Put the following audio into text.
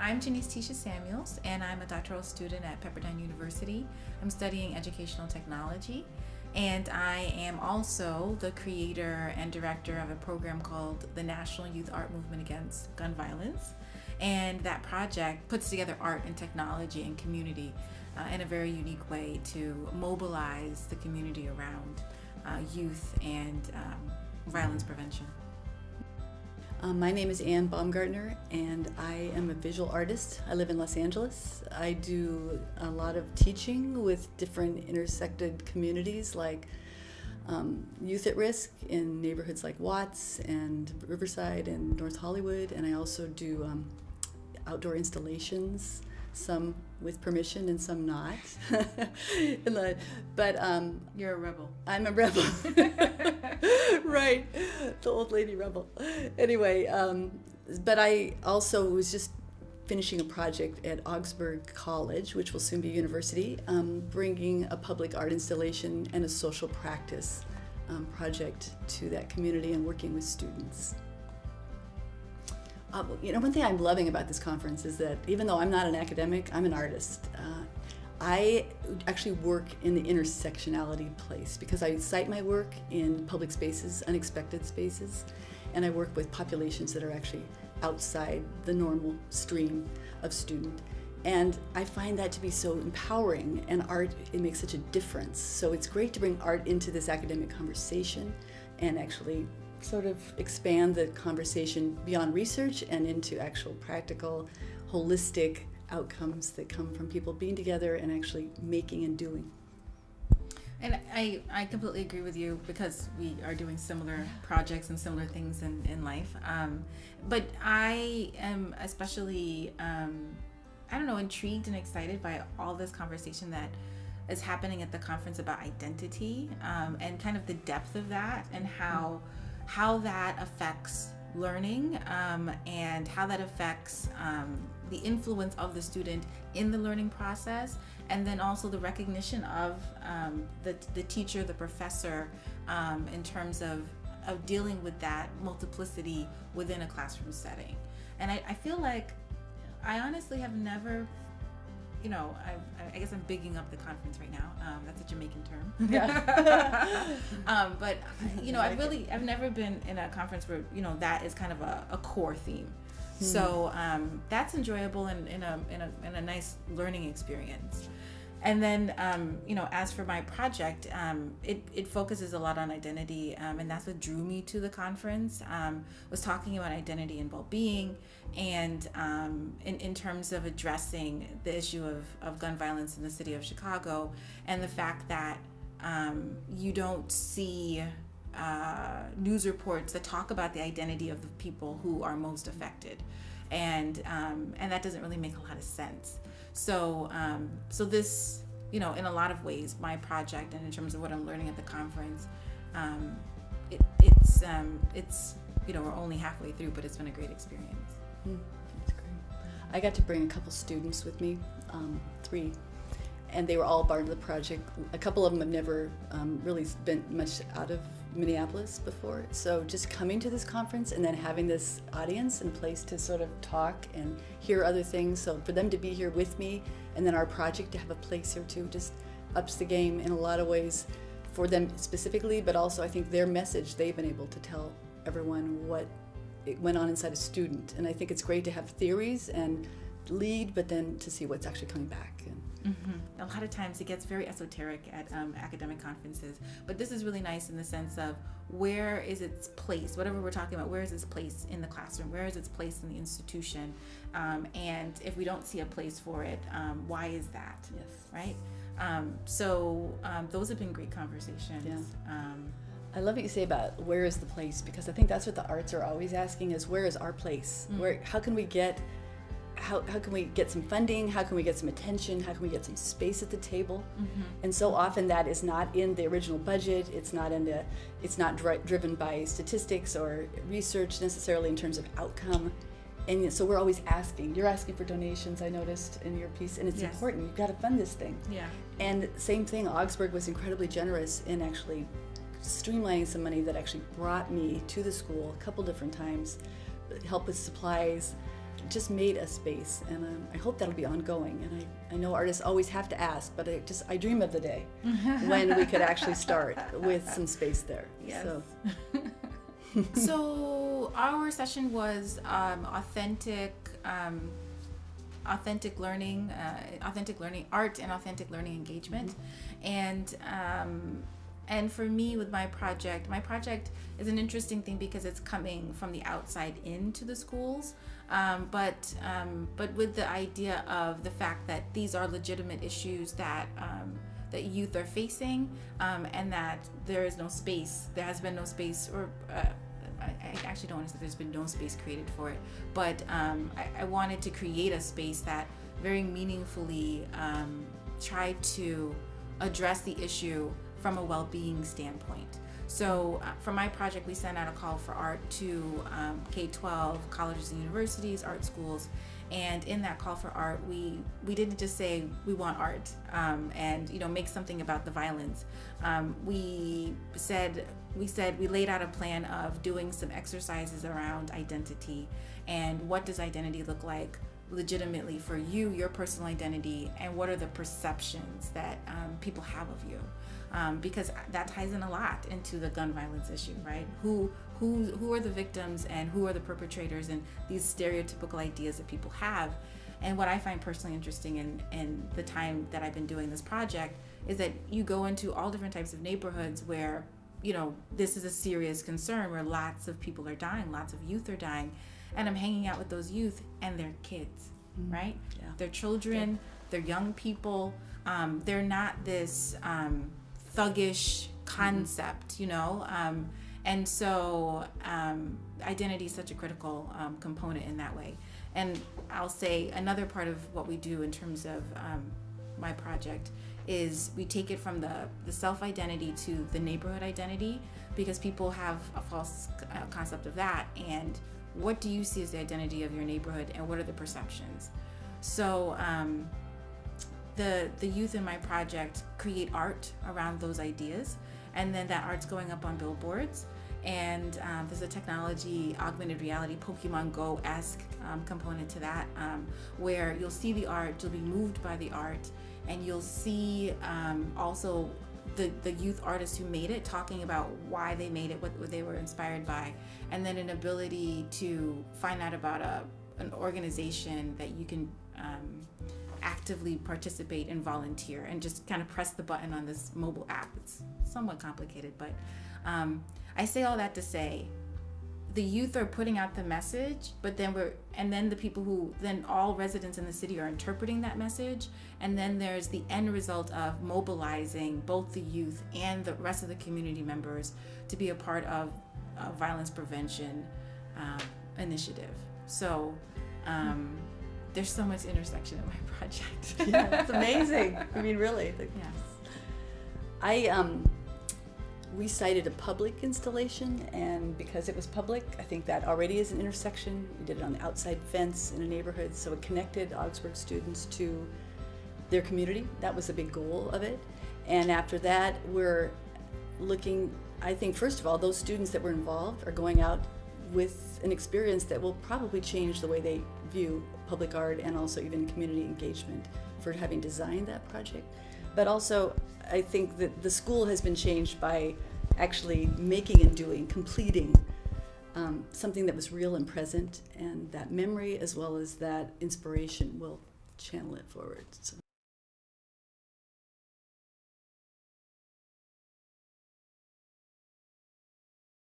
I'm Janice Samuels, and I'm a doctoral student at Pepperdine University. I'm studying educational technology, and I am also the creator and director of a program called the National Youth Art Movement Against Gun Violence. And that project puts together art and technology and community in a very unique way to mobilize the community around youth and violence prevention. My name is Baumgartner, and I am a visual artist. I live in Los Angeles. I do a lot of teaching with different intersected communities like youth at risk in neighborhoods like Watts and Riverside and North Hollywood, and I also do outdoor installations, some with permission and some not. But you're a rebel. I'm a rebel. Right, the old lady rebel. Anyway, but I also was just finishing a project at Augsburg College, which will soon be a university, bringing a public art installation and a social practice project to that community and working with students. One thing I'm loving about this conference is that even though I'm not an academic, I'm an artist. I actually work in the intersectionality place because I cite my work in public spaces, unexpected spaces, and I work with populations that are actually outside the normal stream of student. And I find that to be so empowering, and art, it makes such a difference. So it's great to bring art into this academic conversation and actually sort of expand the conversation beyond research and into actual practical, holistic outcomes that come from people being together and actually making and doing. And I completely agree with you because we are doing similar projects and similar things in life. But I am especially, intrigued and excited by all this conversation that is happening at the conference about identity and kind of the depth of that and how that affects learning and how that affects the influence of the student in the learning process, and then also the recognition of the teacher, the professor, in terms of dealing with that multiplicity within a classroom setting. And I feel like I honestly have never, I guess I'm bigging up the conference right now. That's a Jamaican term. Yeah. But I've never been in a conference where that is kind of a core theme. So that's enjoyable and in a nice learning experience. And then as for my project, it focuses a lot on identity, and that's what drew me to the conference. Was talking about identity and well-being, and in terms of addressing the issue of gun violence in the city of Chicago, and the fact that you don't see news reports that talk about the identity of the people who are most affected, and that doesn't really make a lot of sense. So this, in a lot of ways, my project, and in terms of what I'm learning at the conference, it's we're only halfway through, but it's been a great experience. That's great. I got to bring a couple students with me, 3, and they were all part of the project. A couple of them have never really spent much out of Minneapolis before, so just coming to this conference and then having this audience and place to sort of talk and hear other things, so for them to be here with me and then our project to have a place here too just ups the game in a lot of ways for them specifically, but also I think their message, they've been able to tell everyone what it went on inside a student, and I think it's great to have theories and lead, but then to see what's actually coming back. A lot of times it gets very esoteric at academic conferences, but this is really nice in the sense of where is its place, whatever we're talking about, where is its place in the classroom, where is its place in the institution, and if we don't see a place for it, why is that? Yes. Right? Those have been great conversations. Yeah. I love what you say about where is the place, because I think that's what the arts are always asking is where is our place? How can we get some funding? How can we get some attention? How can we get some space at the table? And so often that is not in the original budget. It's not driven by statistics or research necessarily in terms of outcome. And so we're always asking. You're asking for donations, I noticed in your piece, and it's important. You've got to fund this thing. Yeah. And same thing, Augsburg was incredibly generous in actually streamlining some money that actually brought me to the school a couple different times, help with supplies, just made a space, and I hope that'll be ongoing. And I know artists always have to ask, but I dream of the day when we could actually start with some space there. Yes. So. So our session was authentic learning, art and authentic learning engagement. And for me, with my project is an interesting thing because it's coming from the outside into the schools, but with the idea of the fact that these are legitimate issues that youth are facing, and that there has been no space, or I actually don't want to say there's been no space created for it, but I wanted to create a space that very meaningfully tried to address the issue from a well-being standpoint. So for my project, we sent out a call for art to K-12 colleges and universities, art schools, and in that call for art, we didn't just say we want art and make something about the violence. We laid out a plan of doing some exercises around identity and what does identity look like legitimately for you, your personal identity, and what are the perceptions that people have of you. Because that ties in a lot into the gun violence issue, right? Who are the victims and who are the perpetrators, and these stereotypical ideas that people have. And what I find personally interesting in the time that I've been doing this project is that you go into all different types of neighborhoods where, this is a serious concern, where lots of people are dying, lots of youth are dying. And I'm hanging out with those youth and they're kids, right? Yeah. They're children, they're young people. They're not this thuggish concept, and so identity is such a critical component in that way. And I'll say another part of what we do in terms of my project is we take it from the self-identity to the neighborhood identity, because people have a false concept of that. And what do you see as the identity of your neighborhood, and what are the perceptions? So the youth in my project create art around those ideas, and then that art's going up on billboards. And there's a technology, augmented reality, Pokemon Go-esque component to that, where you'll see the art, you'll be moved by the art, and you'll see also the youth artists who made it talking about why they made it, what they were inspired by, and then an ability to find out about an organization that you can actively participate and volunteer, and just kind of press the button on this mobile app. It's somewhat complicated, but I say all that to say the youth are putting out the message, but then the people who, then all residents in the city are interpreting that message, and then there's the end result of mobilizing both the youth and the rest of the community members to be a part of a violence prevention initiative. So there's so much intersection in my project. Yeah, it's amazing. I mean, really. Yes. We cited a public installation, and because it was public, I think that already is an intersection. We did it on the outside fence in a neighborhood, so it connected Augsburg students to their community. That was a big goal of it. And after that, we're looking, I think, first of all, those students that were involved are going out with an experience that will probably change the way they view public art, and also even community engagement, for having designed that project. But also, I think that the school has been changed by actually making and doing, completing something that was real and present, and that memory as well as that inspiration will channel it forward. So.